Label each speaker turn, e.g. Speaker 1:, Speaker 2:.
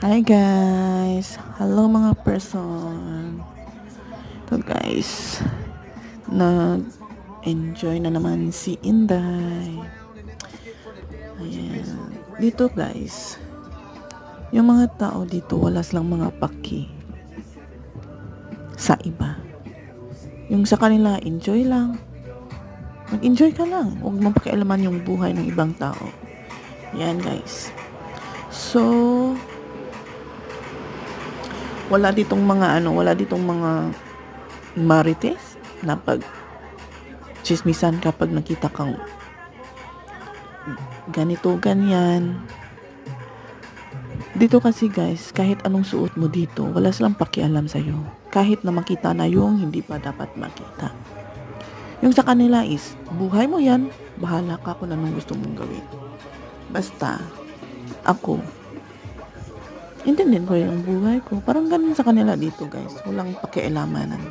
Speaker 1: Hi guys! Hello mga person! So guys, nag-enjoy na naman si Inday. Ayan. Dito guys, yung mga tao dito wala silang mga paki sa iba. Yung sa kanila, enjoy lang. Mag-enjoy ka lang. Huwag mong pakialaman yung buhay ng ibang tao. Yan guys. So, wala ditong mga marites na pag chismisan kapag nakita kang ganito, ganyan. Dito kasi guys, kahit anong suot mo dito, wala silang pakialam sa'yo. Kahit na makita na yung hindi pa dapat makita. Yung sa kanila is, buhay mo yan, bahala ka kung anong gusto mong gawin. Basta, ako, intindihin ko yung buhay ko. Parang ganun sa kanila dito guys, walang pakialamanan.